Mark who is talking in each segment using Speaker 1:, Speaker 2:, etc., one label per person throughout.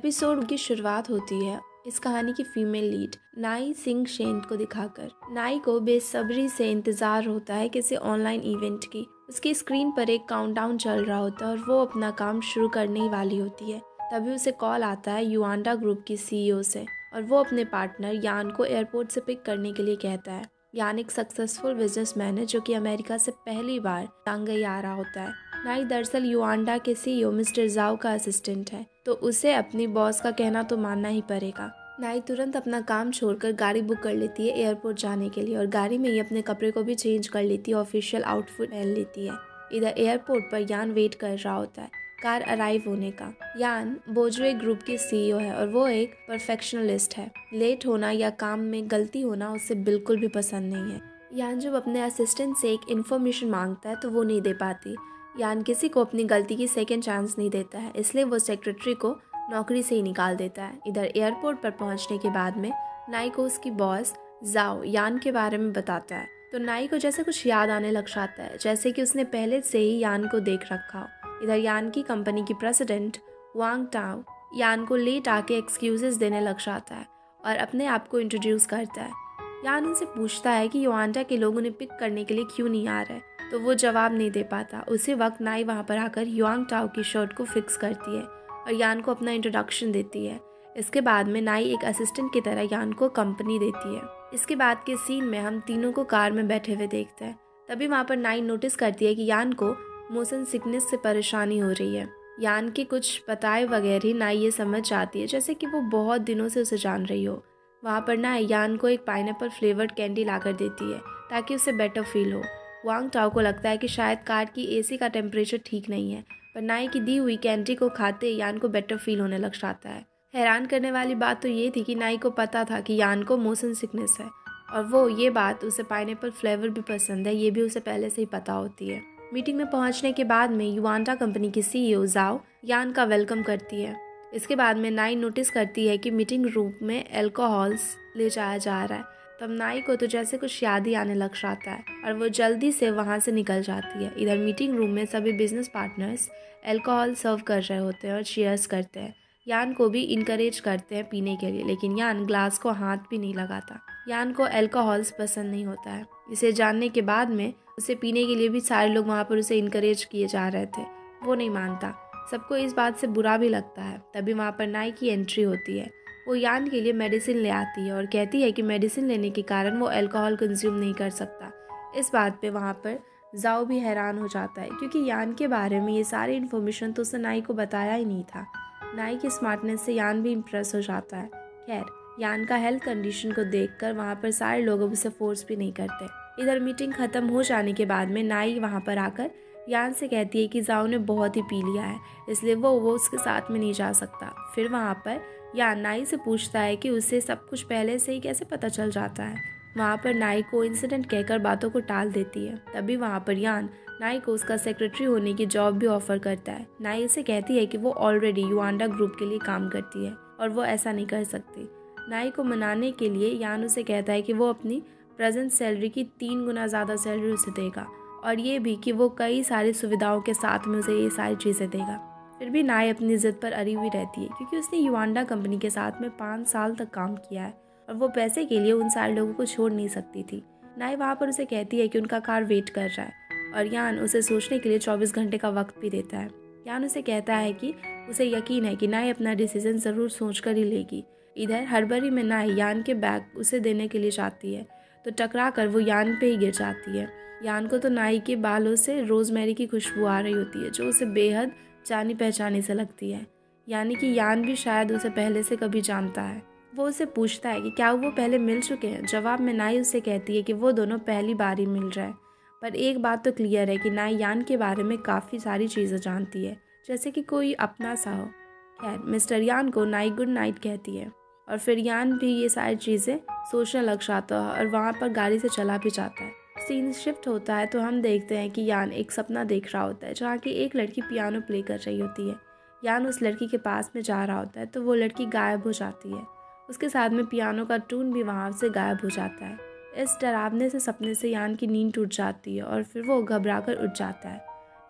Speaker 1: Episode की शुरुआत होती है इस कहानी की फीमेल लीड नाई सिंह शेन को दिखाकर। नाई को बेसब्री से इंतजार होता है किसी ऑनलाइन इवेंट की। उसकी स्क्रीन पर एक काउंटडाउन चल रहा होता है और वो अपना काम शुरू करने ही वाली होती है। तभी उसे कॉल आता है युआंडा ग्रुप की सीईओ से और वो अपने पार्टनर यान को एयरपोर्ट से पिक करने के लिए कहता है। यान एक सक्सेसफुल बिजनेसमैन है जो कि अमेरिका से पहली बार शांघाई आ रहा होता है। नाई दरअसल युआंडा के सीईओ मिस्टर जाओ का असिस्टेंट है, तो उसे अपनी बॉस का कहना तो मानना ही पड़ेगा। नाई तुरंत अपना काम छोड़कर गाड़ी बुक कर लेती है एयरपोर्ट जाने के लिए और गाड़ी में ही अपने कपड़े को भी चेंज कर लेती है, ऑफिशियल आउटफिट पहन लेती है। इधर एयरपोर्ट पर यान वेट कर रहा होता है कार अराइव होने का। यान बोजवे ग्रुप की सीईओ है और वो एक परफेक्शनलिस्ट है। लेट होना या काम में गलती होना उसे बिल्कुल भी पसंद नहीं है। यान जब अपने असिस्टेंट से एक इन्फॉर्मेशन मांगता है तो वो नहीं दे पाती। यान किसी को अपनी गलती की सेकेंड चांस नहीं देता है, इसलिए वो सेक्रेटरी को नौकरी से ही निकाल देता है। इधर एयरपोर्ट पर पहुंचने के बाद में नाई को उसकी बॉस जाओ यान के बारे में बताता है, तो नाई को जैसे कुछ याद आने लग जाता है, जैसे कि उसने पहले से ही यान को देख रखा हो। इधर यान की कंपनी की प्रेसिडेंट वांग टाओ यान को लेट आके एक्सक्यूजेस देने लग जाता है और अपने आप को इंट्रोड्यूस करता है। यान उनसे पूछता है कि युआंडा के लोग उन्हें पिक करने के लिए क्यों नहीं आ रहे, तो वो जवाब नहीं दे पाता। उसी वक्त नाई वहाँ पर आकर युआंग टाओ की शर्ट को फिक्स करती है और यान को अपना इंट्रोडक्शन देती है। इसके बाद में नाई एक असिस्टेंट की तरह यान को कंपनी देती है। इसके बाद के सीन में हम तीनों को कार में बैठे हुए देखते हैं। तभी वहाँ पर नाई नोटिस करती है कि यान को मोशन सिकनेस से परेशानी हो रही है। यान के कुछ बताए बगैर ही नाई ये समझ जाती है जैसे कि वो बहुत दिनों से उसे जान रही हो। वहाँ पर नाई यान को एक पाइनएप्पल फ्लेवर्ड कैंडी लाकर देती है ताकि उसे बेटर फील हो। वांग टाओ को लगता है कि शायद कार की एसी का टेम्परेचर ठीक नहीं है, पर नाई की दी हुई कैंडी को खाते यान को बेटर फील होने लग जाता है। हैरान करने वाली बात तो ये थी कि नाई को पता था कि यान को मोशन सिकनेस है और वो ये बात उसे पाइनएप्पल फ्लेवर भी पसंद है, ये भी उसे पहले से ही पता होती है। मीटिंग में पहुंचने के बाद में युआंडा कंपनी की सीईओ जाओ यान का वेलकम करती है। इसके बाद में नाई नोटिस करती है कि मीटिंग रूम में अल्कोहल्स ले जाया जा रहा है। तब नाई को तो जैसे कुछ याद ही आने लग जाता है और वो जल्दी से वहाँ से निकल जाती है। इधर मीटिंग रूम में सभी बिजनेस पार्टनर्स अल्कोहल सर्व कर रहे होते हैं और चीयर्स करते हैं। यान को भी इनकरेज करते हैं पीने के लिए, लेकिन यान ग्लास को हाथ भी नहीं लगाता। यान को अल्कोहल्स पसंद नहीं होता है। इसे जानने के बाद में उसे पीने के लिए भी सारे लोग वहाँ पर उसे इनकरेज किए जा रहे थे, वो नहीं मानता। सबको इस बात से बुरा भी लगता है। तभी वहाँ पर नाई की एंट्री होती है। वो यान के लिए मेडिसिन ले आती है और कहती है कि मेडिसिन लेने के कारण वो अल्कोहल कंज्यूम नहीं कर सकता। इस बात पे वहाँ पर जाओ भी हैरान हो जाता है क्योंकि यान के बारे में ये सारी इन्फॉर्मेशन तो उसने नाई को बताया ही नहीं था। नाई की स्मार्टनेस से यान भी इम्प्रेस हो जाता है। खैर, यान का हेल्थ कंडीशन को देखकर वहाँ पर सारे लोग उसे फोर्स भी नहीं करते। इधर मीटिंग खत्म हो जाने के बाद में नाई वहाँ पर आकर यान से कहती है कि जाओ ने बहुत ही पी लिया है, इसलिए वो उसके साथ में नहीं जा सकता। फिर वहाँ पर यान नाई से पूछता है कि उसे सब कुछ पहले से ही कैसे पता चल जाता है। वहाँ पर नाई को इंसिडेंट कहकर बातों को टाल देती है। तभी वहाँ पर यान नाई को उसका सेक्रेटरी होने की जॉब भी ऑफर करता है। नाई उसे कहती है कि वो ऑलरेडी युआंडा ग्रुप के लिए काम करती है और वो ऐसा नहीं कर सकती। नाई को मनाने के लिए यान उसे कहता है कि वो अपनी प्रेजेंट सैलरी की 3 गुना ज़्यादा सैलरी उसे देगा और ये भी कि वो कई सारी सुविधाओं के साथ में उसे ये सारी चीज़ें देगा। फिर भी नाई अपनी ज़िद पर अड़ी हुई रहती है क्योंकि उसने युआंडा कंपनी के साथ में 5 साल तक काम किया है और वो पैसे के लिए उन सारे लोगों को छोड़ नहीं सकती थी। नाई वहाँ पर उसे कहती है कि उनका कार वेट कर रहा है और यान उसे सोचने के लिए 24 घंटे का वक्त भी देता है। यान उसे कहता है कि उसे यकीन है कि नाई अपना डिसीजन ज़रूर सोच कर ही लेगी। इधर हड़बड़ी में नाई यान के बैग उसे देने के लिए जाती है, तो टकरा कर वो यान पे ही गिर जाती है। यान को तो नाई के बालों से रोजमेरी की खुशबू आ रही होती है जो उसे बेहद जानी पहचानी से लगती है, यानी कि यान भी शायद उसे पहले से कभी जानता है। वो उसे पूछता है कि क्या वो पहले मिल चुके हैं। जवाब में नाई उसे कहती है कि वो दोनों पहली बार ही मिल रहे हैं, पर एक बात तो क्लियर है कि नाई यान के बारे में काफ़ी सारी चीज़ें जानती है, जैसे कि कोई अपना सा हो। खैर, मिस्टर यान को नाई गुड नाइट कहती है और फिर यान भी ये सारी चीज़ें सोचने लग जाता है और वहाँ पर गाड़ी से चला भी जाता है। सीन शिफ्ट होता है तो हम देखते हैं कि यान एक सपना देख रहा होता है जहाँ की एक लड़की पियानो प्ले कर रही होती है। यान उस लड़की के पास में जा रहा होता है तो वो लड़की गायब हो जाती है। उसके साथ में पियानो का टून भी वहाँ से गायब हो जाता है। इस डरावने से सपने से यान की नींद टूट जाती है और फिर वो घबराकर उठ जाता है।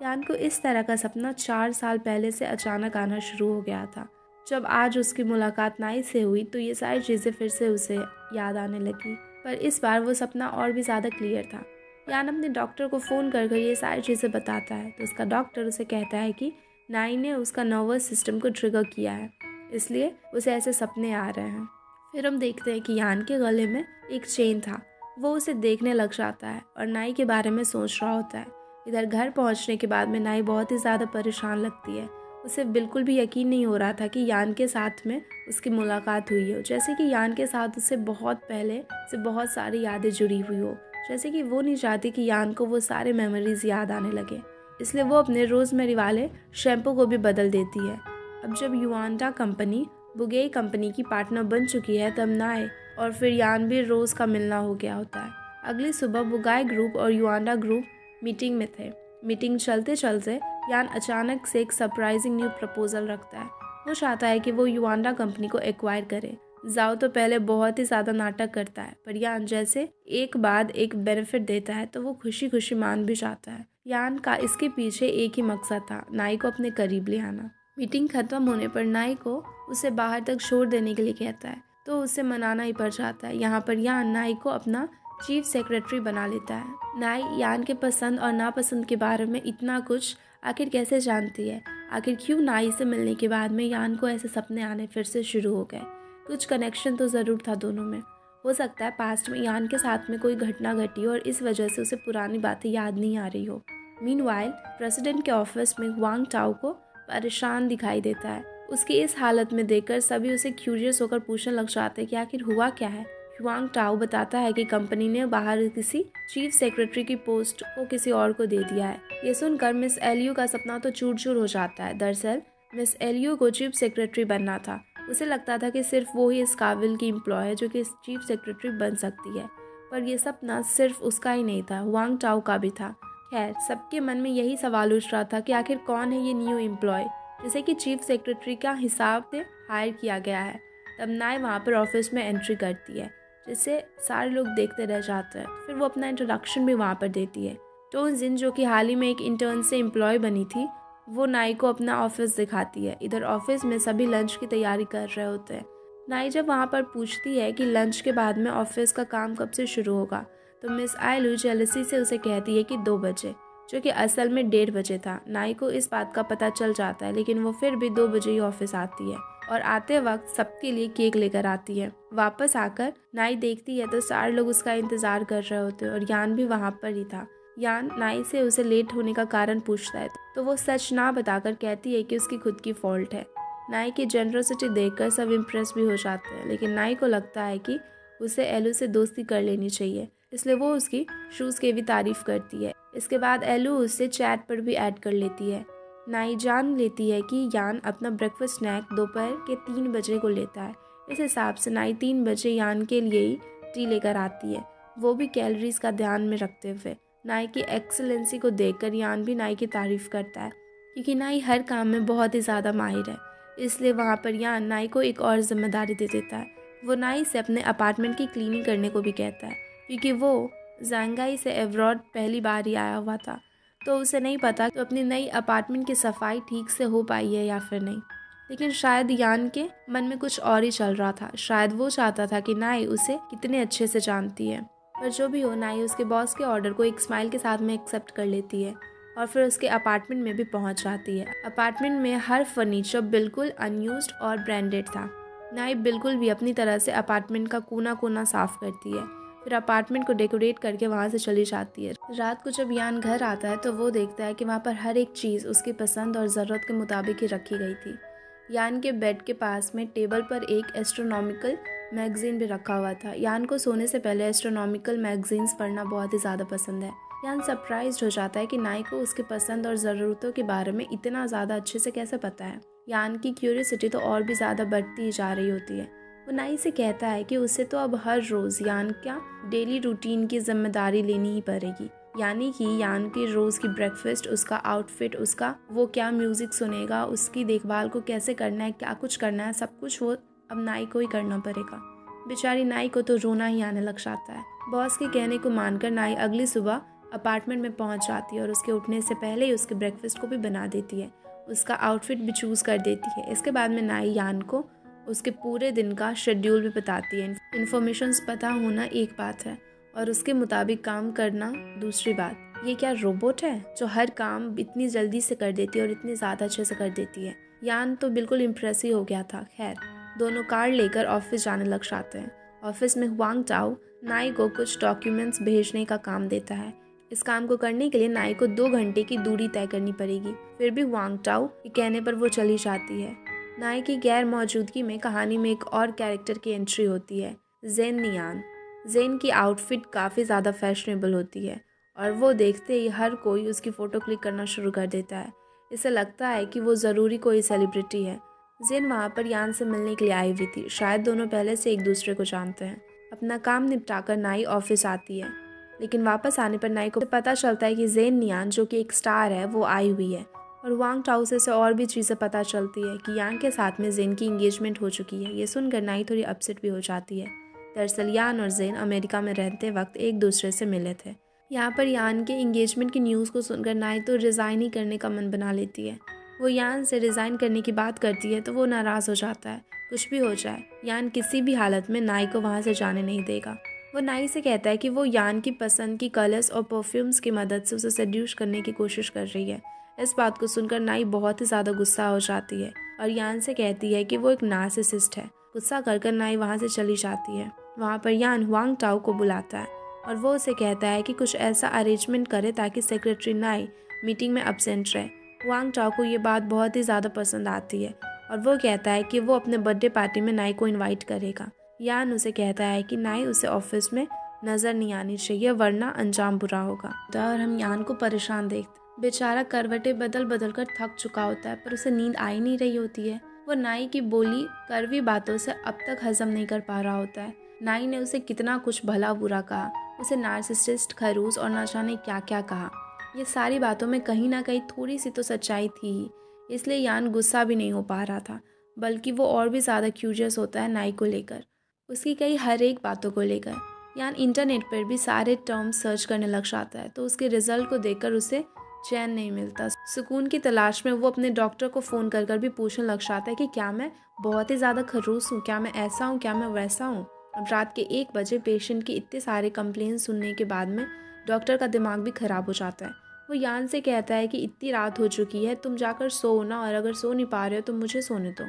Speaker 1: यान को इस तरह का सपना 4 साल पहले से अचानक आना शुरू हो गया था। जब आज उसकी मुलाकात नाई से हुई तो ये सारी चीज़ें फिर से उसे याद आने लगी, पर इस बार वो सपना और भी ज़्यादा क्लियर था। यान अपने डॉक्टर को फ़ोन कर ये सारी चीज़ें बताता है तो उसका डॉक्टर उसे कहता है कि नाई ने उसका नर्वस सिस्टम को ट्रिगर किया है, इसलिए उसे ऐसे सपने आ रहे हैं। फिर हम देखते हैं कि यान के गले में एक चेन था। वो उसे देखने लग जाता है और नाई के बारे में सोच रहा होता है। इधर घर पहुंचने के बाद में नाई बहुत ही ज़्यादा परेशान लगती है। उसे बिल्कुल भी यकीन नहीं हो रहा था कि यान के साथ में उसकी मुलाकात हुई हो, जैसे कि यान के साथ उससे बहुत पहले से बहुत सारी यादें जुड़ी हुई हो, जैसे कि वो नहीं चाहती कि यान को वो सारे मेमोरीज याद आने लगे। इसलिए वो अपने रोज़मेरी वाले शैम्पू को भी बदल देती है। अब जब युआंडा कंपनी बुगेई कंपनी की पार्टनर बन चुकी है तब नाई और फिर यान भी रोज़ का मिलना हो गया होता है। अगली सुबह बुगाई ग्रुप और युआंडा ग्रुप मीटिंग में थे। मीटिंग चलते चलते यान अचानक से एक सरप्राइजिंग न्यू प्रपोजल रखता है। वो चाहता है कि वो युआंडा कंपनी को एक्वायर करे। जाओ तो पहले बहुत ही ज़्यादा नाटक करता है, पर यान जैसे एक बाद एक बेनिफिट देता है तो वो खुशी खुशी मान भी जाता है। यान का इसके पीछे एक ही मकसद था, नाई को अपने करीब ले आना। मीटिंग खत्म होने पर नाई को उसे बाहर तक छोड़ देने के लिए कहता है तो उसे मनाना ही पड़ जाता है। यहाँ पर यान नाई को अपना चीफ सेक्रेटरी बना लेता है। नाई यान के पसंद और नापसंद के बारे में इतना कुछ आखिर कैसे जानती है? आखिर क्यों नाई से मिलने के बाद में यान को ऐसे सपने आने फिर से शुरू हो गए? कुछ कनेक्शन तो ज़रूर था दोनों में। हो सकता है पास्ट में यान के साथ में कोई घटना घटी और इस वजह से उसे पुरानी बातें याद नहीं आ रही हो। मीनवाइल प्रेसिडेंट के ऑफिस में वांग टाओ को परेशान दिखाई देता है। उसकी इस हालत में देखकर सभी उसे क्यूरियस होकर पूछने लग जाते हैं कि आखिर हुआ क्या है। वांग टाओ बताता है कि कंपनी ने बाहर किसी चीफ सेक्रेटरी की पोस्ट को किसी और को दे दिया है। ये सुनकर मिस एलियो का सपना तो चूर चूर हो जाता है। दरअसल मिस एलियो को चीफ सेक्रेटरी बनना था। उसे लगता था कि सिर्फ वो ही इस काबिल की एम्प्लॉय है जो कि चीफ सेक्रेटरी बन सकती है, पर यह सपना सिर्फ उसका ही नहीं था, वांग टाओ का भी था। खैर, सबके मन में यही सवाल उठ रहा था कि आखिर कौन है ये न्यू एम्प्लॉय जिसे कि चीफ सेक्रेटरी का हिसाब से हायर किया गया है। तब नाई वहाँ पर ऑफिस में एंट्री करती है, जिसे सारे लोग देखते रह जाते हैं। फिर वो अपना इंट्रोडक्शन भी वहाँ पर देती है। टोन जिन, जो कि हाल ही में एक इंटर्न से एम्प्लॉय बनी थी, वो नाई को अपना ऑफिस दिखाती है। इधर ऑफिस में सभी लंच की तैयारी कर रहे होते हैं। नाई जब वहाँ पर पूछती है कि लंच के बाद में ऑफिस का काम कब से शुरू होगा, तो मिस आयलू जेलसी से उसे कहती है कि 2 बजे, जो कि असल में 1:30 बजे था। नाई को इस बात का पता चल जाता है, लेकिन वो फिर भी 2 बजे ही ऑफिस आती है और आते वक्त सबके लिए केक लेकर आती है। वापस आकर नाई देखती है तो सारे लोग उसका इंतजार कर रहे होते हैं और यान भी वहाँ पर ही था। यान नाई से उसे लेट होने का कारण पूछता है तो वो सच ना बताकर कहती है कि उसकी खुद की फॉल्ट है। नाई की जेनरोसिटी देखकर सब इम्प्रेस भी हो जाते हैं, लेकिन नाई को लगता है कि उसे एलू से दोस्ती कर लेनी चाहिए, इसलिए वो उसकी शूज़ की भी तारीफ करती है। इसके बाद एलू उससे चैट पर भी ऐड कर लेती है। नाई जान लेती है कि यान अपना ब्रेकफास्ट स्नैक दोपहर के 3 बजे को लेता है। इस हिसाब से नाई 3 बजे यान के लिए ही टी लेकर आती है, वो भी कैलोरीज का ध्यान में रखते हुए। नाई की एक्सेलेंसी को देखकर यान भी नाई की तारीफ करता है, क्योंकि नाई हर काम में बहुत ही ज़्यादा माहिर है। इसलिए वहाँ पर यान नाई को एक और जिम्मेदारी दे देता है। वो नाई से अपने अपार्टमेंट की क्लीनिंग करने को भी कहता है, क्योंकि वो ज़ांगाई से एब्रॉड पहली बार ही आया हुआ था, तो उसे नहीं पता कि अपनी नई अपार्टमेंट की सफाई ठीक से हो पाई है या फिर नहीं। लेकिन शायद यान के मन में कुछ और ही चल रहा था। शायद वो चाहता था कि नाई उसे कितने अच्छे से जानती है। पर जो भी हो, नाई उसके बॉस के ऑर्डर को एक स्माइल के साथ में एक्सेप्ट कर लेती है और फिर उसके अपार्टमेंट में भी पहुंच जाती है। अपार्टमेंट में हर फर्नीचर बिल्कुल अनयूज्ड और ब्रांडेड था। नाई बिल्कुल भी अपनी तरह से अपार्टमेंट का कोना कोना साफ करती है, फिर अपार्टमेंट को डेकोरेट करके वहाँ से चली जाती है। रात को जब यान घर आता है तो वो देखता है कि वहाँ पर हर एक चीज़ उसकी पसंद और ज़रूरत के मुताबिक ही रखी गई थी। यान के बेड के पास में टेबल पर एक एस्ट्रोनॉमिकल मैगजीन भी रखा हुआ था। यान को सोने से पहले एस्ट्रोनॉमिकल मैगजीन्स पढ़ना बहुत ही ज़्यादा पसंद है। यान सरप्राइज्ड हो जाता है कि नाई को उसके पसंद और ज़रूरतों के बारे में इतना ज़्यादा अच्छे से कैसे पता है। यान की क्यूरियोसिटी तो और भी ज़्यादा बढ़ती जा रही होती है। वो नाई से कहता है कि उसे तो अब हर रोज़ यान का डेली रूटीन की जिम्मेदारी लेनी ही पड़ेगी, यानी कि यान की रोज़ की ब्रेकफास्ट, उसका आउटफिट, उसका वो क्या म्यूज़िक सुनेगा, उसकी देखभाल को कैसे करना है, क्या कुछ करना है, सब कुछ वो अब नाई को ही करना पड़ेगा। बेचारी नाई को तो रोना ही आने लग जाता है। बॉस के कहने को मानकर नाई अगली सुबह अपार्टमेंट में पहुंच जाती है और उसके उठने से पहले ही उसके ब्रेकफास्ट को भी बना देती है। उसका आउटफिट भी चूज़ कर देती है। इसके बाद में नाई यान को उसके पूरे दिन का शेड्यूल भी बताती है। इन्फॉर्मेशंस पता होना एक बात है और उसके मुताबिक काम करना दूसरी बात। ये क्या रोबोट है जो हर काम इतनी जल्दी से कर देती है और इतनी ज़्यादा अच्छे से कर देती है। यान तो बिल्कुल इम्प्रेस ही हो गया था। खैर, दोनों कार लेकर ऑफिस जाने लग जाते हैं। ऑफिस में हुआंग टाओ नाई को कुछ डॉक्यूमेंट्स भेजने का काम देता है। इस काम को करने के लिए नाई को 2 घंटे की दूरी तय करनी पड़ेगी। फिर भी हुआंग टाओ के कहने पर वो चली जाती है। नाई की गैर मौजूदगी में कहानी में एक और कैरेक्टर की एंट्री होती है, जेन नियान। जेन की आउटफिट काफ़ी ज़्यादा फैशनेबल होती है और वो देखते ही हर कोई उसकी फ़ोटो क्लिक करना शुरू कर देता है। इसे लगता है कि वो ज़रूरी कोई सेलिब्रिटी है। जेन वहाँ पर यान से मिलने के लिए आई हुई थी। शायद दोनों पहले से एक दूसरे को जानते हैं। अपना काम निपटाकर नाई ऑफिस आती है, लेकिन वापस आने पर नाई को पता चलता है कि जेन नियान जो कि एक स्टार है वो आई हुई है। और वांग टाओ से और भी चीज़ें पता चलती है कि यान के साथ में जेन की इंगेजमेंट हो चुकी है। ये सुनकर नाई थोड़ी अपसेट भी हो जाती है। दरअसल यान और जेन अमेरिका में रहते वक्त एक दूसरे से मिले थे। यहाँ पर यान के इंगेजमेंट की न्यूज़ को सुनकर नाई तो रिज़ाइन ही करने का मन बना लेती है। वो यान से रिज़ाइन करने की बात करती है तो वो नाराज़ हो जाता है। कुछ भी हो जाए, यान किसी भी हालत में नाई को वहाँ से जाने नहीं देगा। वो नाई से कहता है कि वो यान की पसंद की कलर्स और परफ्यूम्स की मदद से उसे सेड्यूस करने की कोशिश कर रही है। इस बात को सुनकर नाई बहुत ही ज़्यादा गुस्सा हो जाती है और यान से कहती है कि वो एक नार्सिसिस्ट है। गुस्सा कर नाई वहाँ से चली जाती है। वहाँ पर यान हुआंग टाओ को बुलाता है और वो उसे कहता है कि कुछ ऐसा अरेंजमेंट करे ताकि सेक्रेटरी नाई मीटिंग में अब्सेंट रहे। हुआंग टाओ को ये बात बहुत ही ज़्यादा पसंद आती है और वो कहता है कि वो अपने बर्थडे पार्टी में नाई को इनवाइट करेगा। यान उसे कहता है कि नाई उसे ऑफिस में नज़र नहीं आनी चाहिए वरना अंजाम बुरा होगा। और हम यान को परेशान देखते। बेचारा करवटें बदल बदल कर थक चुका होता है पर उसे नींद आ ही नहीं रही होती है। वो नाई की बोली कड़वी बातों से अब तक हजम नहीं कर पा रहा होता है। नाई ने उसे कितना कुछ भला बुरा कहा, उसे नार्सिसिस्ट, खरूस और ना जाने क्या क्या कहा। ये सारी बातों में कहीं ना कहीं थोड़ी सी तो सच्चाई थी ही, इसलिए यान गुस्सा भी नहीं हो पा रहा था, बल्कि वो और भी ज़्यादा क्यूरियस होता है नाई को लेकर, उसकी कई हर एक बातों को लेकर। यान इंटरनेट पर भी सारे टर्म्स सर्च करने लग जाता है तो उसके रिजल्ट को देखकर उसे चैन नहीं मिलता। सुकून की तलाश में वो अपने डॉक्टर को फ़ोन कर भी पूछने लग जाता है कि क्या मैं बहुत ही ज़्यादा खरूस हूँ, क्या मैं ऐसा हूँ, क्या मैं वैसा हूँ। अब रात के 1 बजे पेशेंट की इतने सारे कंप्लेंट सुनने के बाद में डॉक्टर का दिमाग भी ख़राब हो जाता है। वो यान से कहता है कि इतनी रात हो चुकी है, तुम जाकर सो ना, और अगर सो नहीं पा रहे हो तो मुझे सोने दो,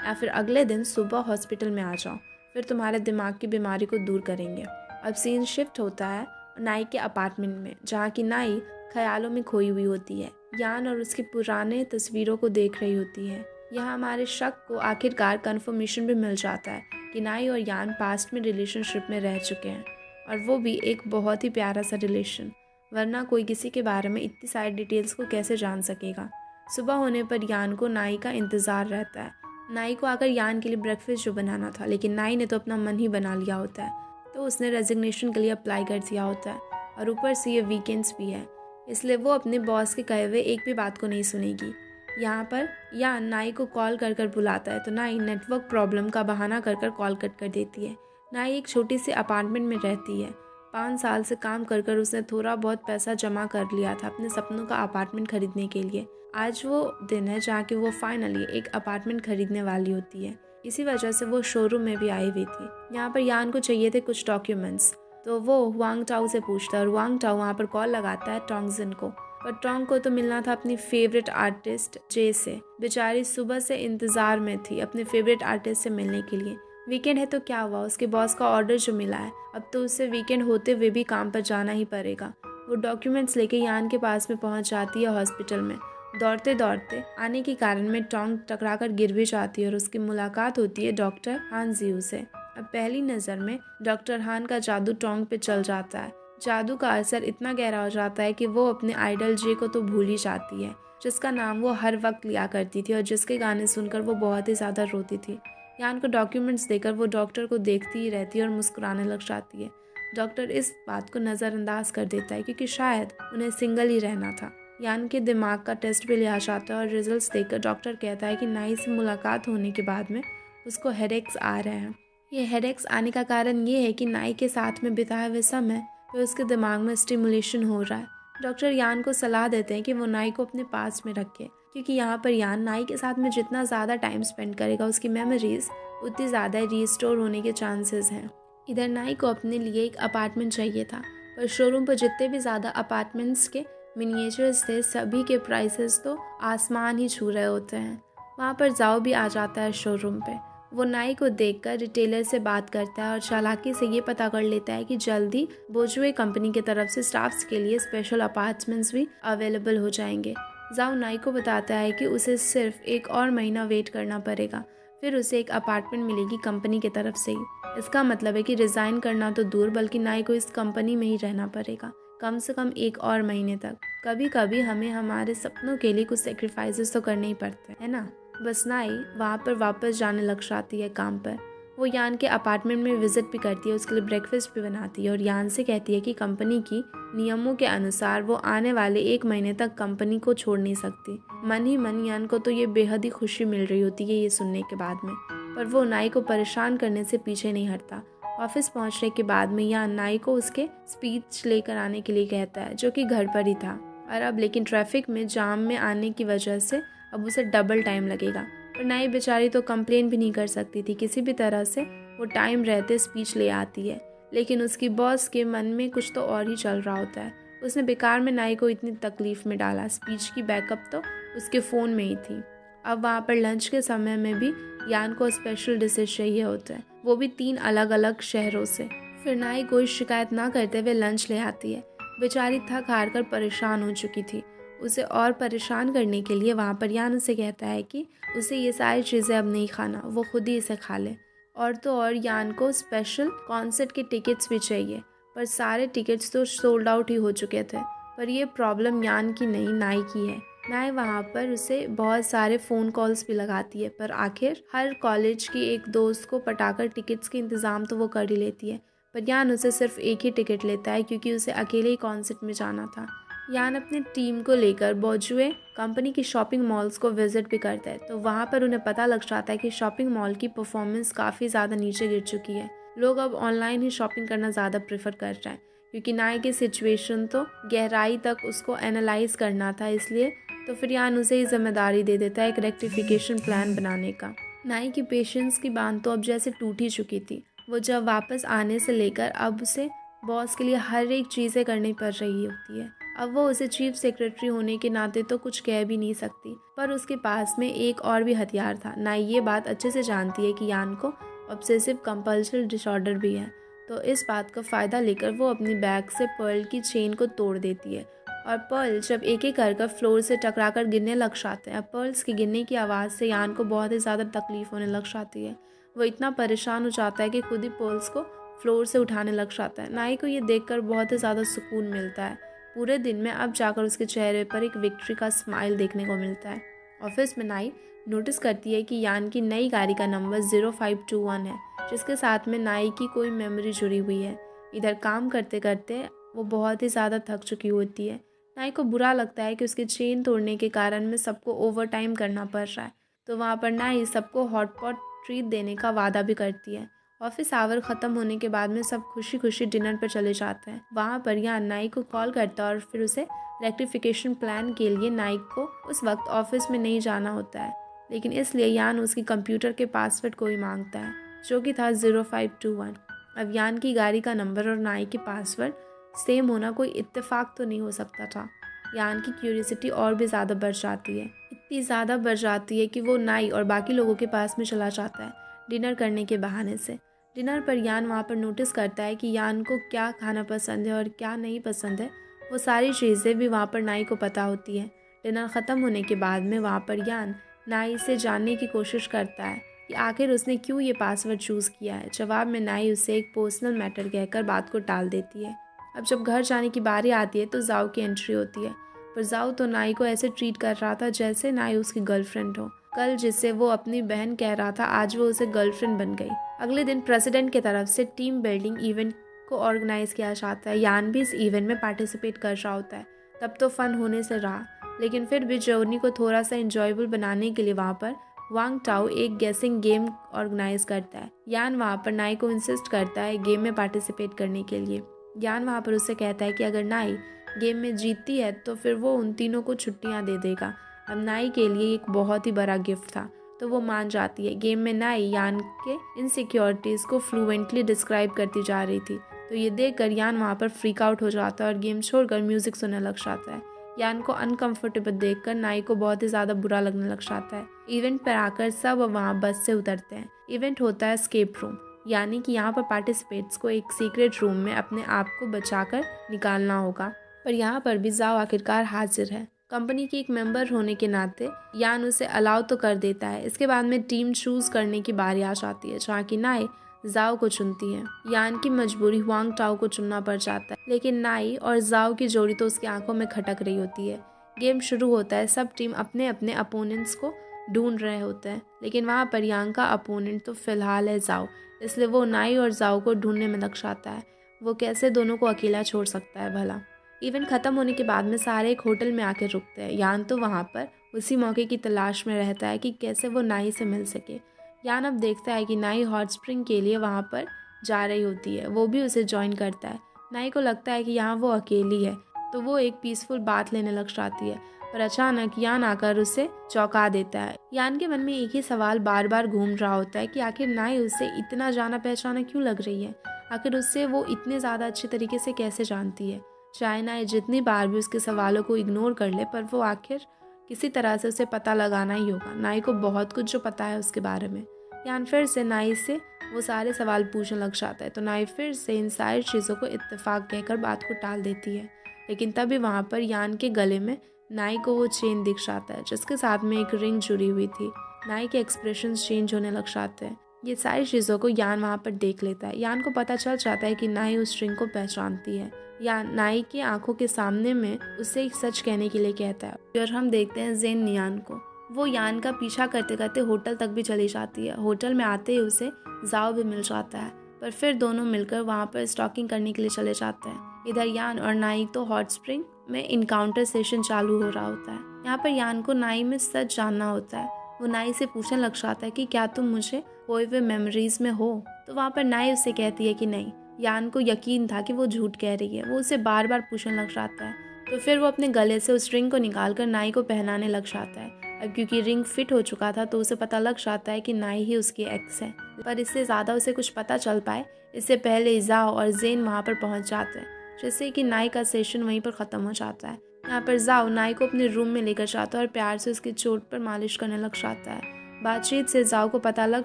Speaker 1: या फिर अगले दिन सुबह हॉस्पिटल में आ जाओ, फिर तुम्हारे दिमाग की बीमारी को दूर करेंगे। अब सीन शिफ्ट होता है नाई के अपार्टमेंट में, जहाँ की नाई ख्यालों में खोई हुई होती है। यान और उसकी पुराने तस्वीरों को देख रही होती है। यहाँ हमारे शक को आखिरकार कन्फर्मेशन भी मिल जाता है कि नाई और यान पास्ट में रिलेशनशिप में रह चुके हैं, और वो भी एक बहुत ही प्यारा सा रिलेशन, वरना कोई किसी के बारे में इतनी सारी डिटेल्स को कैसे जान सकेगा। सुबह होने पर यान को नाई का इंतज़ार रहता है। नाई को आकर यान के लिए ब्रेकफास्ट जो बनाना था, लेकिन नाई ने तो अपना मन ही बना लिया होता है, तो उसने रेजिग्नेशन के लिए अप्लाई कर दिया होता है, और ऊपर से ये वीकेंड्स भी है, इसलिए वो अपने बॉस के कहे हुए एक भी बात को नहीं सुनेगी। यहाँ पर यान नाई को कॉल कर बुलाता है तो नाई नेटवर्क प्रॉब्लम का बहाना कर कॉल कट कर देती है। नाई एक छोटी सी अपार्टमेंट में रहती है। 5 साल से काम कर उसने थोड़ा बहुत पैसा जमा कर लिया था अपने सपनों का अपार्टमेंट खरीदने के लिए। आज वो दिन है जहाँ कि वो फाइनली एक अपार्टमेंट खरीदने वाली होती है। इसी वजह से वो शोरूम में भी आई हुई थी। यहाँ पर यान को चाहिए थे कुछ डॉक्यूमेंट्स, तो वो हुआंग टाओ से पूछता है और हुआंग टाओ वहाँ पर कॉल लगाता है टोंगजिन को। पर टोंग को तो मिलना था अपनी फेवरेट आर्टिस्ट जे से। बेचारी सुबह से इंतज़ार में थी अपने फेवरेट आर्टिस्ट से मिलने के लिए। वीकेंड है तो क्या हुआ, उसके बॉस का ऑर्डर जो मिला है, अब तो उससे वीकेंड होते हुए भी काम पर जाना ही पड़ेगा। वो डॉक्यूमेंट्स लेके यान के पास में पहुंच जाती है हॉस्पिटल में। दौड़ते दौड़ते आने के कारण में टोंग टकरा कर गिर भी जाती है और उसकी मुलाकात होती है डॉक्टर हान जियू से। अब पहली नज़र में डॉक्टर हान का जादू टोंग पे चल जाता है। जादू का असर इतना गहरा हो जाता है कि वो अपने आइडल जे को तो भूल ही जाती है, जिसका नाम वो हर वक्त लिया करती थी और जिसके गाने सुनकर वो बहुत ही ज़्यादा रोती थी। यान को डॉक्यूमेंट्स देकर वो डॉक्टर को देखती ही रहती है और मुस्कुराने लग जाती है। डॉक्टर इस बात को नज़रअंदाज कर देता है क्योंकि शायद उन्हें सिंगल ही रहना था। यान के दिमाग का टेस्ट भी लिया जाता है और रिजल्ट्स देखकर डॉक्टर कहता है कि नाई से मुलाकात होने के बाद में उसको हेडेक्स आ रहे हैं। ये हेडेक्स आने का कारण ये है कि नाई के साथ में बिताए हुए समय पे उसके दिमाग में स्टिमुलेशन हो रहा है। डॉक्टर यान को सलाह देते हैं कि वो नाई को अपने पास में रखे, क्योंकि यहाँ पर यान नाई के साथ में जितना ज़्यादा टाइम स्पेंड करेगा उसकी मेमोरीज उतनी ज़्यादा रीस्टोर होने के चांसेस हैं। इधर नाई को अपने लिए एक अपार्टमेंट चाहिए था, पर शोरूम पर जितने भी ज़्यादा अपार्टमेंट्स के मिनिएचर्स थे सभी के प्राइसेस तो आसमान ही छू रहे होते हैं। वहाँ पर जाओ भी आ जाता है शोरूम पे। वो नाई को देखकर रिटेलर से बात करता है और चालाकी से ये पता कर लेता है कि जल्दी बोजुए कंपनी की तरफ से स्टाफ्स के लिए स्पेशल अपार्टमेंट्स भी अवेलेबल हो जाएंगे। जाओ नाई को बताता है कि उसे सिर्फ एक और महीना वेट करना पड़ेगा, फिर उसे एक अपार्टमेंट मिलेगी कंपनी की तरफ से ही। इसका मतलब है कि रिज़ाइन करना तो दूर बल्कि नाई को इस कंपनी में ही रहना पड़ेगा कम से कम एक और महीने तक। कभी कभी हमें हमारे सपनों के लिए कुछ सेक्रीफाइसेस तो करने ही पड़ते हैं, है ना। बस नाई वहाँ पर वापस जाने लग जाती है काम पर। वो यान के अपार्टमेंट में विजिट भी करती है, उसके लिए ब्रेकफास्ट भी बनाती है और यान से कहती है कि कंपनी की नियमों के अनुसार वो आने वाले एक महीने तक कंपनी को छोड़ नहीं सकती। मन ही मन यान को तो ये बेहद ही खुशी मिल रही होती है ये सुनने के बाद में, पर वो नाई को परेशान करने से पीछे नहीं हटता। ऑफिस पहुंचने के बाद में यान नाई को उसके स्पीच लेकर आने के लिए कहता है, जो कि घर पर ही था। और अब लेकिन ट्रैफिक में जाम में आने की वजह से अब उसे डबल टाइम लगेगा। पर नाई बेचारी तो कंप्लेन भी नहीं कर सकती थी, किसी भी तरह से वो टाइम रहते स्पीच ले आती है। लेकिन उसकी बॉस के मन में कुछ तो और ही चल रहा होता है। उसने बेकार में नाई को इतनी तकलीफ में डाला। स्पीच की बैकअप तो उसके फ़ोन में ही थी। अब वहाँ पर लंच के समय में भी यान को स्पेशल डिशेज चाहिए होते हैं, वो भी 3 अलग अलग शहरों से। फिर नाई कोई शिकायत ना करते हुए लंच ले आती है। बेचारी थक हार कर परेशान हो चुकी थी। उसे और परेशान करने के लिए वहाँ पर यान उसे कहता है कि उसे ये सारी चीज़ें अब नहीं खाना, वो खुद ही इसे खा ले। और तो और यान को स्पेशल कॉन्सर्ट के टिकट्स भी चाहिए, पर सारे टिकट्स तो सोल्ड आउट ही हो चुके थे। पर ये प्रॉब्लम यान की नहीं, नाई की है। नाई वहाँ पर उसे बहुत सारे फ़ोन कॉल्स भी लगाती है, पर आखिर हर कॉलेज की एक दोस्त को पटाकर टिकट्स के इंतज़ाम तो वो कर ही लेती है। पर यान उसे सिर्फ एक ही टिकट लेता है क्योंकि उसे अकेले ही कॉन्सर्ट में जाना था। यान अपनी टीम को लेकर बोजुए कंपनी की शॉपिंग मॉल्स को विजिट भी करता है, तो वहाँ पर उन्हें पता लग जाता है कि शॉपिंग मॉल की परफॉर्मेंस काफ़ी ज़्यादा नीचे गिर चुकी है। लोग अब ऑनलाइन ही शॉपिंग करना ज़्यादा प्रेफर कर रहे हैं, क्योंकि नाई की सिचुएशन तो गहराई तक उसको एनालाइज करना था, इसलिए तो फिर यान उसे ही जिम्मेदारी दे देता है एक रेक्टिफिकेशन प्लान बनाने का। नाई की पेशेंस की बांध तो अब जैसे टूट ही चुकी थी। वो जब वापस आने से लेकर अब उसे बॉस के लिए हर एक चीज़ें करनी पड़ रही होती है। अब वो उसे चीफ सेक्रेटरी होने के नाते तो कुछ कह भी नहीं सकती, पर उसके पास में एक और भी हथियार था। नाई ये बात अच्छे से जानती है कि यान को ऑब्सेसिव कंपल्सिव डिसऑर्डर भी है, तो इस बात का फ़ायदा लेकर वो अपनी बैग से पर्ल की चेन को तोड़ देती है। और पर्ल जब एक एक कर फ्लोर से टकराकर गिरने लग जाते हैं, पर्ल्स की गिरने की आवाज़ से यान को बहुत ही ज़्यादा तकलीफ होने लग जाती है। वो इतना परेशान हो जाता है कि खुद ही पर्ल्स को फ्लोर से उठाने लग जाता है। नाई को ये देखकर बहुत ही ज़्यादा सुकून मिलता है। पूरे दिन में अब जाकर उसके चेहरे पर एक विक्ट्री का स्माइल देखने को मिलता है। ऑफिस में नाई नोटिस करती है कि यान की नई गाड़ी का नंबर 0521 है, जिसके साथ में नाई की कोई मेमोरी जुड़ी हुई है। इधर काम करते करते वो बहुत ही ज़्यादा थक चुकी होती है। नाई को बुरा लगता है कि उसके चेन तोड़ने के कारण में सबको ओवर टाइम करना पड़ रहा है, तो वहाँ पर नाई सबको हॉटपॉट ट्रीट देने का वादा भी करती है। ऑफिस आवर ख़त्म होने के बाद में सब खुशी खुशी डिनर पर चले जाते हैं। वहाँ पर यान नाई को कॉल करता है और फिर उसे रेक्टिफिकेशन प्लान के लिए नाई को उस वक्त ऑफिस में नहीं जाना होता है, लेकिन इसलिए यान उसकी कंप्यूटर के पासवर्ड को ही मांगता है, जो कि था 0521। अब यान की गाड़ी का नंबर और नाई के पासवर्ड सेम होना कोई इत्तेफाक तो नहीं हो सकता था। यान की क्यूरियोसिटी और भी ज़्यादा बढ़ जाती है, इतनी ज़्यादा बढ़ जाती है कि वो नाई और बाकी लोगों के पास में चला जाता है डिनर करने के बहाने से। डिनर पर यान वहाँ पर नोटिस करता है कि यान को क्या खाना पसंद है और क्या नहीं पसंद है, वो सारी चीज़ें भी वहाँ पर नाई को पता होती है। डिनर ख़त्म होने के बाद में वहाँ पर यान नाई से जानने की कोशिश करता है कि आखिर उसने क्यों ये पासवर्ड चूज़ किया है। जवाब में नाई उसे एक पर्सनल मैटर कहकर बात को टाल देती है। अब जब घर जाने की बारी आती है तो जाओ की एंट्री होती है, पर जाओ तो नाई को ऐसे ट्रीट कर रहा था जैसे नाई उसकी गर्लफ्रेंड हो। कल जिसे वो अपनी बहन कह रहा था, आज वो उसे गर्लफ्रेंड बन गई। अगले दिन प्रेसिडेंट की तरफ से टीम बिल्डिंग इवेंट को ऑर्गेनाइज किया जाता है। यान भी इस इवेंट में पार्टिसिपेट कर रहा होता है। तब तो फन होने से रहा, लेकिन फिर भी जर्नी को थोड़ा सा इंजॉयबल बनाने के लिए वहाँ पर वांग टाओ एक गेसिंग गेम ऑर्गेनाइज करता है। यान वहाँ पर नाई को इंसिस्ट करता है गेम में पार्टिसिपेट करने के लिए। यान वहाँ पर उससे कहता है कि अगर नाई गेम में जीतती है तो फिर वो उन तीनों को छुट्टियाँ दे देगा, अब नाई के लिए एक बहुत ही बड़ा गिफ्ट था, तो वो मान जाती है। गेम में नाई यान के इनसिक्योरिटीज़ को फ्लुएंटली डिस्क्राइब करती जा रही थी, तो ये देखकर यान वहाँ पर फ्रीक आउट हो जाता है और गेम छोड़कर म्यूज़िक सुनने लग जाता है। यान को अनकंफर्टेबल देखकर नाई को बहुत ही ज़्यादा बुरा लगने लग जाता है। इवेंट पर आकर सब वहाँ बस से उतरते हैं। इवेंट होता है एस्केप रूम, यानी कि यहाँ पर पार्टिसिपेट्स को एक सीक्रेट रूम में अपने आप को बचाकर निकालना होगा। पर यहाँ पर भी जाओ आखिरकार हाजिर है। कंपनी की एक मेंबर होने के नाते यान उसे अलाउ तो कर देता है। इसके बाद में टीम चूज करने की बारी आ जाती है, जहाँ की नाई जाओ को चुनती है। यान की मजबूरी हुआंग टाओ को चुनना पड़ जाता है, लेकिन नाई और जाओ की जोड़ी तो उसकी आंखों में खटक रही होती है। गेम शुरू होता है। सब टीम अपने अपने अपोनेंट्स को ढूंढ रहे होते हैं, लेकिन वहाँ पर यांग का अपोनेंट तो फिलहाल है जाओ, इसलिए वो नाई और जाओ को ढूंढने में लग जाता है। वो कैसे दोनों को अकेला छोड़ सकता है भला। इवेंट खत्म होने के बाद में सारे एक होटल में आकर रुकते हैं। यान तो वहाँ पर उसी मौके की तलाश में रहता है कि कैसे वो नाई से मिल सके। यान अब देखता है कि नाई हॉट स्प्रिंग के लिए वहाँ पर जा रही होती है, वो भी उसे ज्वाइन करता है। नाई को लगता है कि यहाँ वो अकेली है, तो वो एक पीसफुल बात लेने लग जाती है, पर अचानक यान आकर उसे चौंका देता है। यान के मन में एक ही सवाल बार बार घूम रहा होता है कि आखिर नाई उसे इतना जाना पहचाना क्यों लग रही है, आखिर उससे वो इतने ज़्यादा अच्छे तरीके से कैसे जानती है। चाहे नाई जितनी बार भी उसके सवालों को इग्नोर कर ले, पर वो आखिर किसी तरह से उसे पता लगाना ही होगा। नाई को बहुत कुछ जो पता है उसके बारे में। यान फिर से नाई से वो सारे सवाल पूछने लग जाता है, तो नाई फिर से इन सारी चीज़ों को इत्तेफाक कहकर बात को टाल देती है। लेकिन तभी वहाँ पर यान के गले में नाई को वो चेन दिख जाता है, जिसके साथ में एक रिंग जुड़ी हुई थी। नाई के एक्सप्रेशंस चेंज होने लग जाते हैं। ये सारी चीज़ों को यान वहाँ पर देख लेता है। यान को पता चल जाता है कि नाई उस रिंग को पहचानती है। यान नाई की आंखों के सामने में उसे एक सच कहने के लिए कहता है। फिर हम देखते हैं जेन नियान को। वो यान का पीछा करते करते होटल तक भी चली जाती है। होटल में आते ही उसे जाओ भी मिल जाता है, पर फिर दोनों मिलकर वहाँ पर स्टॉकिंग करने के लिए चले जाते हैं। इधर यान और नाई तो हॉट स्प्रिंग में इनकाउंटर सेशन चालू हो रहा होता है। यहाँ पर यान को नाई में सच जानना होता है। वो नाई से पूछने लग जाता है कि क्या तुम मुझे खोए हुए मेमोरीज में हो, तो वहाँ पर नाई उसे कहती है कि नहीं। यान को यकीन था कि वो झूठ कह रही है। वो उसे बार बार पूछने लग जाता है, तो फिर वो अपने गले से उस रिंग को निकालकर नाई को पहनाने लग जाता है। अब क्योंकि रिंग फिट हो चुका था, तो उसे पता लग जाता है कि नाई ही उसकी एक्स है। पर इससे ज़्यादा उसे कुछ पता चल पाए इससे पहले जाओ और जेन वहाँ पर पहुँच जाते हैं, जिससे कि नाई का सेशन वहीं पर ख़त्म हो जाता है। यहाँ पर जाओ नाई को अपने रूम में लेकर जाता है और प्यार से उसकी चोट पर मालिश करने लग जाता है। बातचीत से जाओ को पता लग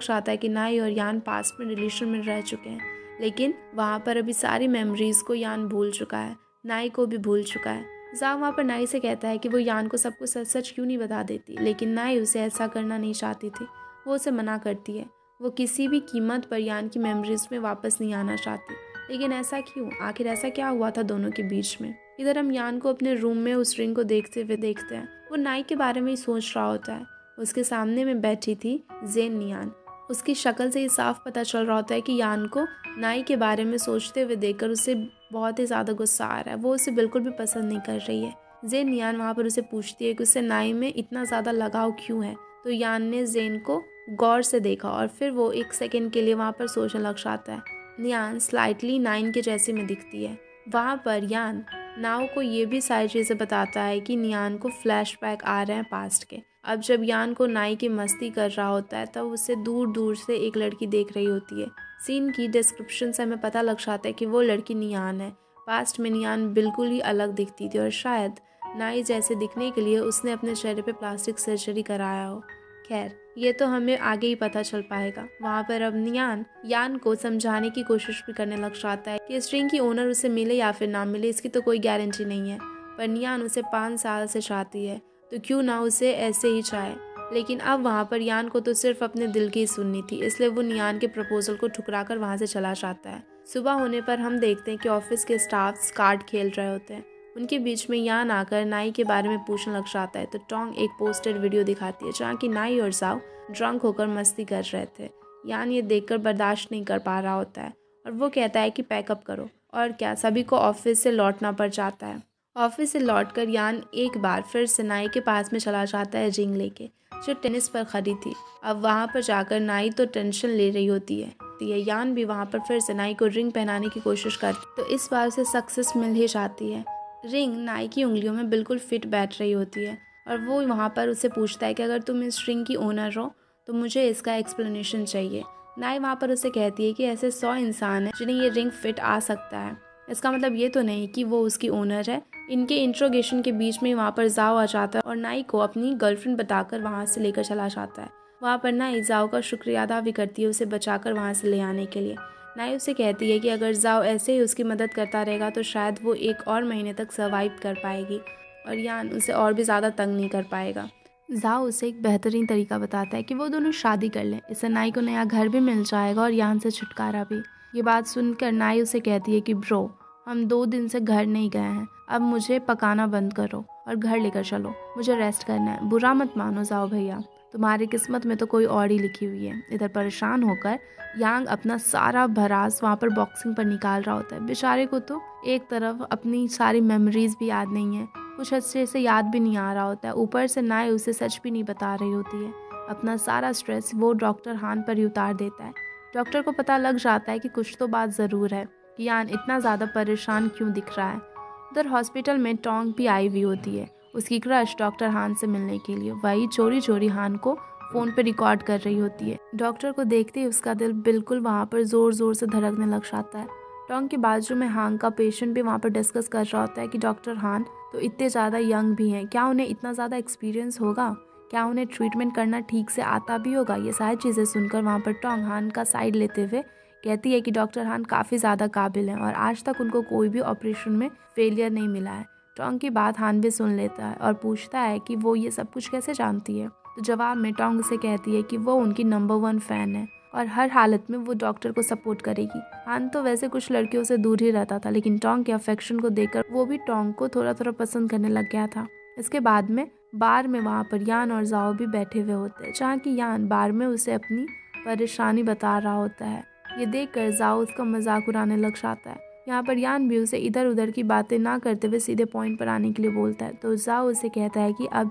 Speaker 1: जाता है कि नाई और यान पास्ट में रिलेशन में रह चुके हैं, लेकिन वहाँ पर अभी सारी मेमोरीज को यान भूल चुका है, नाई को भी भूल चुका है। जाओ वहाँ पर नाई से कहता है कि वो यान को सब कुछ सच सच क्यों नहीं बता देती, लेकिन नाई उसे ऐसा करना नहीं चाहती थी। वो उसे मना करती है। वो किसी भी कीमत पर यान की मेमोरीज में वापस नहीं आना चाहती, लेकिन ऐसा क्यों? आखिर ऐसा क्या हुआ था दोनों के बीच में? इधर हम यान को अपने रूम में उस रिंग को देखते हुए देखते हैं। वो नाई के बारे में ही सोच रहा होता है। उसके सामने में बैठी थी जेन नियान। उसकी शक्ल से ये साफ पता चल रहा होता है कि यान को नाई के बारे में सोचते हुए देखकर उसे बहुत ही ज़्यादा गुस्सा आ रहा है। वो उसे बिल्कुल भी पसंद नहीं कर रही है। जेन नियान वहाँ पर उसे पूछती है कि उसे नाई में इतना ज़्यादा लगाव क्यों है, तो यान ने जेन को गौर से देखा और फिर वो एक सेकेंड के लिए वहाँ पर सोचने लग जाता है। नियान स्लाइटली नाइन के जैसे में दिखती है। वहाँ पर यान नाओ को ये भी सारी चीज़ें बताता है कि नियान को फ्लैशबैक आ रहे हैं पास्ट के। अब जब यान को नाई की मस्ती कर रहा होता है, तब उसे दूर दूर से एक लड़की देख रही होती है। सीन की डिस्क्रिप्शन से हमें पता लग जाता है कि वो लड़की नियान है। पास्ट में नियान बिल्कुल ही अलग दिखती थी और शायद नाई जैसे दिखने के लिए उसने अपने चेहरे पे प्लास्टिक सर्जरी कराया हो। खैर, ये तो हमें आगे ही पता चल पाएगा। वहाँ पर अब नियान यान को समझाने की कोशिश भी करने लग जाता है कि इस रिंग की ओनर उसे मिले या फिर ना मिले इसकी तो कोई गारंटी नहीं है, पर नियान उसे 5 साल से चाहती है, तो क्यों ना उसे ऐसे ही चाहे। लेकिन अब वहाँ पर यान को तो सिर्फ अपने दिल की सुननी थी, इसलिए वो नियान के प्रपोजल को ठुकरा कर वहाँ से चला जाता है। सुबह होने पर हम देखते हैं कि ऑफिस के स्टाफ्स कार्ड खेल रहे होते हैं। उनके बीच में यान आकर नाई के बारे में पूछने लग जाता है, तो टोंग एक पोस्टेड वीडियो दिखाती है जहाँ की नाई और जाओ ड्रंक होकर मस्ती कर रहे थे। यान ये देखकर बर्दाश्त नहीं कर पा रहा होता है और वो कहता है कि पैकअप करो, और क्या सभी को ऑफिस से लौटना पड़ जाता है। ऑफिस से लौटकर यान एक बार फिर से नाई के पास में चला जाता है रिंग लेके, जो टेनिस पर खड़ी थी। अब वहाँ पर जाकर नाई तो टेंशन ले रही होती है। यान भी वहाँ पर फिर से नाई को रिंग पहनाने की कोशिश करती, तो इस बार उसे सक्सेस मिल ही जाती है। रिंग नाई की उंगलियों में बिल्कुल फिट बैठ रही होती है। और वो वहाँ पर उससे पूछता है कि अगर तुम इस रिंग की ओनर हो तो मुझे इसका एक्सप्लेनेशन चाहिए। नाई वहाँ पर उसे कहती है कि ऐसे 100 इंसान हैं जिन्हें ये रिंग फिट आ सकता है, इसका मतलब ये तो नहीं कि वो उसकी ओनर है। इनके इंट्रोगेशन के बीच में वहाँ पर जाओ आ जाता है और नाई को अपनी गर्लफ्रेंड बताकर वहाँ से लेकर चला जाता है। वहाँ पर नाई जाओ का शुक्रिया अदा भी करती है उसे बचाकर वहाँ से ले आने के लिए। नाई उसे कहती है कि अगर जाओ ऐसे ही उसकी मदद करता रहेगा तो शायद वो 1 और महीने तक सर्वाइव कर पाएगी और यान उसे और भी ज़्यादा तंग नहीं कर पाएगा। जाओ उसे एक बेहतरीन तरीका बताता है कि वो दोनों शादी कर लें, इससे नाई को नया घर भी मिल जाएगा और यान से छुटकारा भी। ये बात सुनकर नाई उसे कहती है कि ब्रो, हम 2 दिन से घर नहीं गए हैं, अब मुझे पकाना बंद करो और घर लेकर चलो, मुझे रेस्ट करना है। बुरा मत मानो जाओ भैया, तुम्हारी किस्मत में तो कोई और ही लिखी हुई है। इधर परेशान होकर यांग अपना सारा भरास वहाँ पर बॉक्सिंग पर निकाल रहा होता है। बेचारे को तो एक तरफ अपनी सारी मेमोरीज भी याद नहीं है, कुछ अच्छे से याद भी नहीं आ रहा होता है, ऊपर से नाई उसे सच भी नहीं बता रही होती है। अपना सारा स्ट्रेस वो डॉक्टर हान पर ही उतार देता है। डॉक्टर को पता लग जाता है कि कुछ तो बात ज़रूर है कि यान इतना ज़्यादा परेशान क्यों दिख रहा है। उधर हॉस्पिटल में टोंग भी आई हुई होती है, उसकी क्रश डॉक्टर हान से मिलने के लिए। वही चोरी चोरी हान को फ़ोन पे रिकॉर्ड कर रही होती है। डॉक्टर को देखते ही उसका दिल बिल्कुल वहाँ पर ज़ोर ज़ोर से धड़कने लग जाता है। टोंग के बाजू में हान का पेशेंट भी वहाँ पर डिस्कस कर रहा होता है कि डॉक्टर हान तो इतने ज़्यादा यंग भी हैं, क्या उन्हें इतना ज़्यादा एक्सपीरियंस होगा, क्या उन्हें ट्रीटमेंट करना ठीक से आता भी होगा। ये सारी चीज़ें सुनकर वहाँ पर टोंग हान का साइड लेते हुए कहती है कि डॉक्टर हान काफ़ी ज़्यादा काबिल हैं और आज तक उनको कोई भी ऑपरेशन में फेलियर नहीं मिला है। टोंग की बात हान भी सुन लेता है और पूछता है कि वो ये सब कुछ कैसे जानती है। तो जवाब में टोंग उसे कहती है कि वो उनकी नंबर 1 फ़ैन है और हर हालत में वो डॉक्टर को सपोर्ट करेगी। हान तो वैसे कुछ लड़कियों से दूर ही रहता था, लेकिन टोंग के अफेक्शन को देखकर वो भी टोंग को थोड़ा थोड़ा पसंद करने लग गया था। इसके बाद में बार में वहाँ पर यान और जाओ भी बैठे हुए होते हैं, जहाँ की यान बार में उसे अपनी परेशानी बता रहा होता है। ये देखकर जाओ उसका मजाक उड़ाने लग जाता है। यहाँ पर यान भी उसे इधर उधर की बातें ना करते हुए सीधे पॉइंट पर आने के लिए बोलता है। तो जाओ उसे कहता है कि अब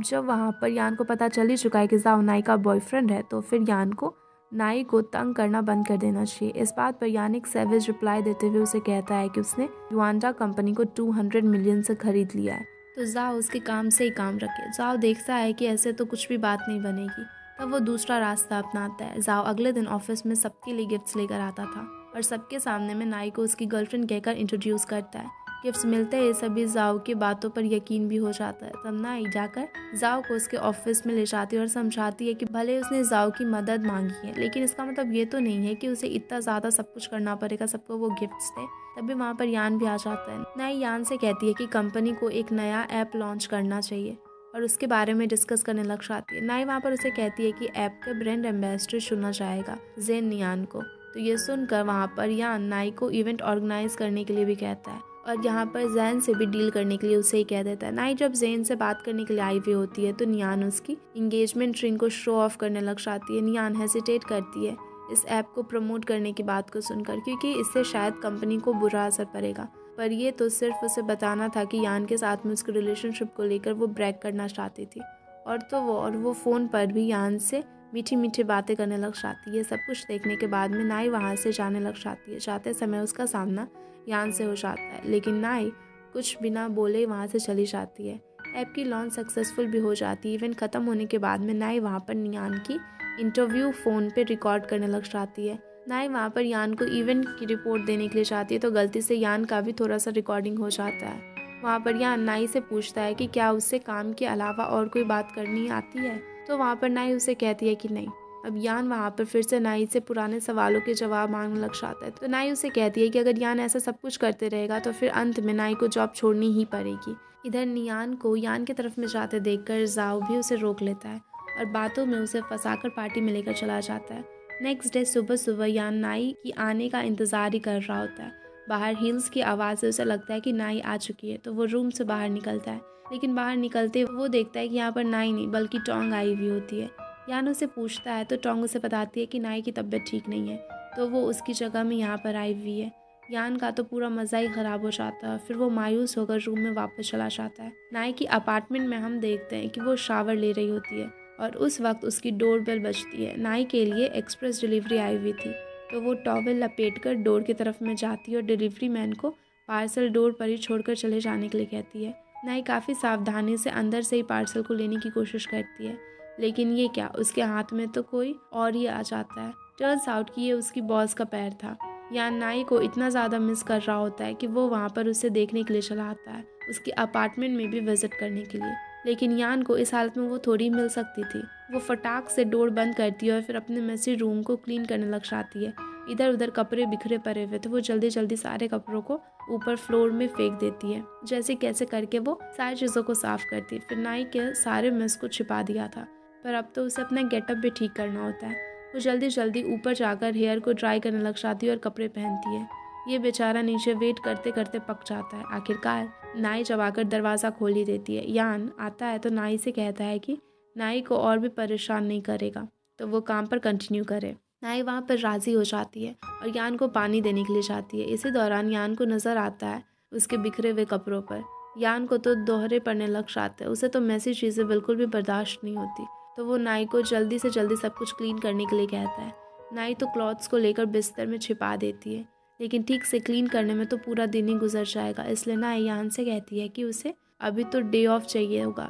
Speaker 1: जब वहाँ पर यान को पता चल ही चुका है कि जाओ नाई का बॉयफ्रेंड है, तो फिर यान को नाई को तंग करना बंद कर देना चाहिए। इस बात पर यान एक सेवेज रिप्लाई देते हुए उसे कहता है कि उसने युआंडा कंपनी को 200 मिलियन से खरीद लिया है, तो जाओ उसके काम से ही काम रखे। जाओ देखता है कि ऐसे तो कुछ भी बात नहीं बनेगी, तब वो दूसरा रास्ता अपनाता है। जाओ अगले दिन ऑफिस में सबके लिए गिफ्ट्स लेकर आता था और सबके सामने में नाई को उसकी गर्लफ्रेंड कहकर इंट्रोड्यूस करता है। गिफ्ट्स मिलते ही सभी जाओ की बातों पर यकीन भी हो जाता है। तब नाई जाकर जाओ को उसके ऑफिस में ले जाती है और समझाती है कि भले उसने जाओ की मदद मांगी है, लेकिन इसका मतलब ये तो नहीं है कि उसे इतना ज़्यादा सब कुछ करना पड़ेगा सबको वो गिफ्ट्स दे। तभी वहाँ पर यान भी आ जाता है। नाई यान से कहती है कि कंपनी को एक नया ऐप लॉन्च करना चाहिए और उसके बारे में डिस्कस करने लग जाती है। नाई वहाँ पर उसे कहती है कि ऐप का ब्रांड एम्बेसडर चुना जाएगा जेन यान को। तो ये सुनकर वहाँ पर यान नाई को इवेंट ऑर्गेनाइज करने के लिए भी कहता है और यहाँ पर जैन से भी डील करने के लिए उसे ही कह देता है। नाई जब जैन से बात करने के लिए आई हुई होती है तो नियान उसकी इंगेजमेंट रिंग को शो ऑफ करने लग जाती है। नियान हेसिटेट करती है इस ऐप को प्रमोट करने की बात को सुनकर, क्योंकि इससे शायद कंपनी को बुरा असर पड़ेगा, पर ये तो सिर्फ उसे बताना था कि यान के साथ में उसके रिलेशनशिप को लेकर वो ब्रेक करना चाहती थी। और वो फ़ोन पर भी यान से मीठी मीठी बातें करने लग जाती है। सब कुछ देखने के बाद में नाई वहाँ से जाने लग जाती है। जाते समय उसका सामना यान से हो जाता है, लेकिन नाई कुछ बिना बोले वहाँ से चली जाती है। ऐप की लॉन्च सक्सेसफुल भी हो जाती है। इवेंट ख़त्म होने के बाद में नाई वहाँ पर यान की इंटरव्यू फ़ोन पे रिकॉर्ड करने लग जाती है। नाई वहाँ पर यान को इवेंट की रिपोर्ट देने के लिए जाती है, तो गलती से यान का भी थोड़ा सा रिकॉर्डिंग हो जाता है। वहाँ पर यान नाई से पूछता है कि क्या उससे काम के अलावा और कोई बात करनी आती है, तो वहाँ पर नाई उसे कहती है कि नहीं। अब यान वहाँ पर फिर से नाई से पुराने सवालों के जवाब मांगने लग जाता है। तो नाई उसे कहती है कि अगर यान ऐसा सब कुछ करते रहेगा तो फिर अंत में नाई को जॉब छोड़नी ही पड़ेगी। इधर नियान को यान की तरफ में जाते देखकर जाओ भी उसे रोक लेता है और बातों में उसे फंसाकर पार्टी में लेकर चला जाता है। नेक्स्ट डे सुबह सुबह यान नाई की आने का इंतज़ार ही कर रहा होता है। बाहर हील्स की आवाज़ से उसे लगता है कि नाई आ चुकी है, तो वो रूम से बाहर निकलता है, लेकिन बाहर निकलते वो देखता है कि यहाँ पर नाई नहीं बल्कि टोंग आई हुई होती है। यान उसे पूछता है तो टोंग उसे बताती है कि नाई की तबीयत ठीक नहीं है, तो वो उसकी जगह में यहाँ पर आई हुई है। यान का तो पूरा मज़ा ही ख़राब हो जाता है। फिर वो मायूस होकर रूम में वापस चला जाता है। नाई की अपार्टमेंट में हम देखते हैं कि वो शावर ले रही होती है और उस वक्त उसकी डोर बेल बजती है। नाई के लिए एक्सप्रेस डिलीवरी आई हुई थी, तो वो टॉवेल लपेटकर डोर की तरफ में जाती है और डिलीवरी मैन को पार्सल डोर पर ही छोड़कर चले जाने के लिए कहती है। नाई काफ़ी सावधानी से अंदर से ही पार्सल को लेने की कोशिश करती है, लेकिन ये क्या, उसके हाथ में तो कोई और ही आ जाता है। टर्न्स आउट कि ये उसकी बॉस का पैर था। यान नाई को इतना ज़्यादा मिस कर रहा होता है कि वो वहाँ पर उसे देखने के लिए चला आता है, उसके अपार्टमेंट में भी विजिट करने के लिए। लेकिन यान को इस हालत में वो थोड़ी मिल सकती थी। वो फटाक से डोर बंद करती है और फिर अपने मेसी रूम को क्लीन करने लग जाती है। इधर उधर कपड़े बिखरे पड़े हुए थे, वो जल्दी जल्दी सारे कपड़ों को ऊपर फ्लोर में फेंक देती है। जैसे कैसे करके वो सारी चीज़ों को साफ करती है। फिर नाई के सारे मेस को छिपा दिया था, पर अब तो उसे अपना गेटअप भी ठीक करना होता है। वो जल्दी जल्दी ऊपर जाकर हेयर को ड्राई करने लग जाती है और कपड़े पहनती है। ये बेचारा नीचे वेट करते करते पक जाता है। आखिरकार नाई जब आकर दरवाज़ा खोल ही देती है। यान आता है तो नाई से कहता है कि नाई को और भी परेशान नहीं करेगा तो वो काम पर कंटिन्यू करे। नाई वहाँ पर राज़ी हो जाती है और यान को पानी देने के लिए जाती है। इसी दौरान यान को नज़र आता है उसके बिखरे हुए कपड़ों पर। यान को तो दोहरे पड़ने लग जाते हैं, उसे तो मैसी चीज़ें बिल्कुल भी बर्दाश्त नहीं होती। तो वो नाई को जल्दी से जल्दी सब कुछ क्लीन करने के लिए कहता है। नाई तो क्लॉथ्स को लेकर बिस्तर में छिपा देती है, लेकिन ठीक से क्लीन करने में तो पूरा दिन ही गुजर जाएगा। इसलिए नाई यान से कहती है कि उसे अभी तो डे ऑफ चाहिए होगा,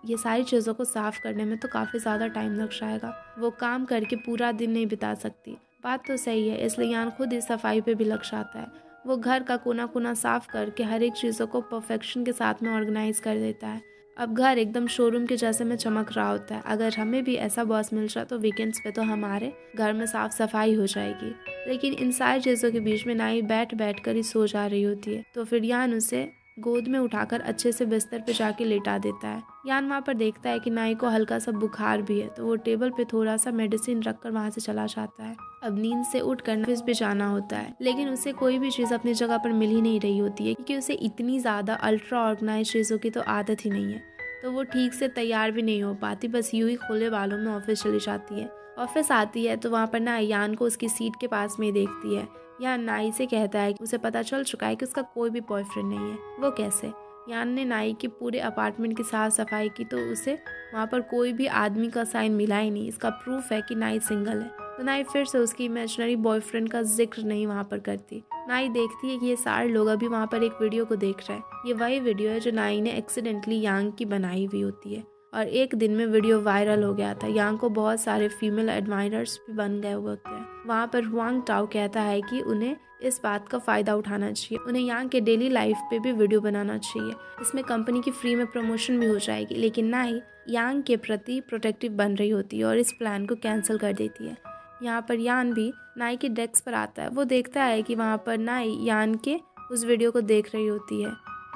Speaker 1: ये सारी चीज़ों को साफ़ करने में तो काफ़ी ज़्यादा टाइम लग जाएगा। वो काम करके पूरा दिन नहीं बिता सकती। बात तो सही है, इसलिए यान खुद ही सफाई पे भी लग जाता है। वो घर का कोना कोना साफ़ करके हर एक चीज़ों को परफेक्शन के साथ में ऑर्गेनाइज कर देता है। अब घर एकदम शोरूम के जैसे में चमक रहा होता है। अगर हमें भी ऐसा बॉस मिल जाए तो वीकेंड्स पे तो हमारे घर में साफ सफाई हो जाएगी। लेकिन इन सारी चीज़ों के बीच में नाई बैठ बैठ कर ही सो जा रही होती है। तो फिर यान उसे गोद में उठाकर अच्छे से बिस्तर पे जाके लेटा देता है। यान वहाँ पर देखता है कि नाई को हल्का सा बुखार भी है, तो वो टेबल पे थोड़ा सा मेडिसिन रखकर वहाँ से चला जाता है। अब नींद से उठकर ऑफिस भी जाना होता है, लेकिन उसे कोई भी चीज़ अपनी जगह पर मिल ही नहीं रही होती है, क्योंकि उसे इतनी ज़्यादा अल्ट्रा ऑर्गेनाइज चीज़ों की तो आदत ही नहीं है। तो वो ठीक से तैयार भी नहीं हो पाती, बस यूं ही खुले बालों में ऑफिस चली जाती है। ऑफिस आती है तो वहाँ पर नाई यान को उसकी सीट के पास में ही देखती है। यान नाई से कहता है कि उसे पता चल चुका है कि उसका कोई भी बॉयफ्रेंड नहीं है। वो कैसे? यान ने नाई के पूरे अपार्टमेंट की साफ सफाई की तो उसे वहाँ पर कोई भी आदमी का साइन मिला ही नहीं। इसका प्रूफ है कि नाई सिंगल है। तो नाई फिर से उसकी इमेजिनरी बॉयफ्रेंड का जिक्र नहीं वहाँ पर करती। नाई देखती है कि ये सारे लोग अभी वहाँ पर एक वीडियो को देख रहे हैं। ये वही वीडियो है जो नाई ने एक्सीडेंटली यांग की बनाई हुई होती है, और एक दिन में वीडियो वायरल हो गया था। यांग को बहुत सारे फीमेल एडमायरर्स भी बन गए हुए होते हैं। वहाँ पर हुआंग टाओ कहता है कि उन्हें इस बात का फ़ायदा उठाना चाहिए, उन्हें यांग के डेली लाइफ पे भी वीडियो बनाना चाहिए। इसमें कंपनी की फ्री में प्रमोशन भी हो जाएगी। लेकिन नाई यांग के प्रति प्रोटेक्टिव बन रही होती है और इस प्लान को कैंसिल कर देती है। यहाँ पर यान भी नाई के डेस्क पर आता है। वो देखता है कि वहाँ पर नाई यान के उस वीडियो को देख रही होती है।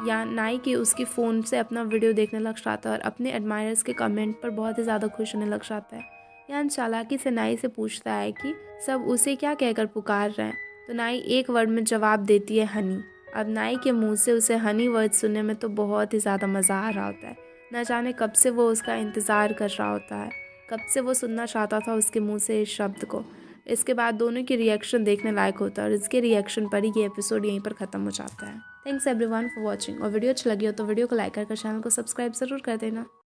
Speaker 1: या नाई की उसकी फ़ोन से अपना वीडियो देखने लग जाता है और अपने एडमायरर्स के कमेंट पर बहुत ही ज़्यादा खुश होने लग जाता है। यान चालाकी से नाई से पूछता है कि सब उसे क्या कहकर पुकार रहे हैं। तो नाई एक वर्ड में जवाब देती है, हनी। अब नाई के मुंह से उसे हनी वर्ड सुनने में तो बहुत ही ज़्यादा मज़ा आ रहा होता है। न जाने कब से वो उसका इंतज़ार कर रहा होता है, कब से वो सुनना चाहता था उसके मुंह से इस शब्द को। इसके बाद दोनों की रिएक्शन देखने लायक होता है और इसके रिएक्शन पर ही ये एपिसोड यहीं पर ख़त्म हो जाता है। Thanks everyone for watching. और वीडियो अच्छी लगी हो तो वीडियो को लाइक कर चैनल को सब्सक्राइब ज़रूर कर देना।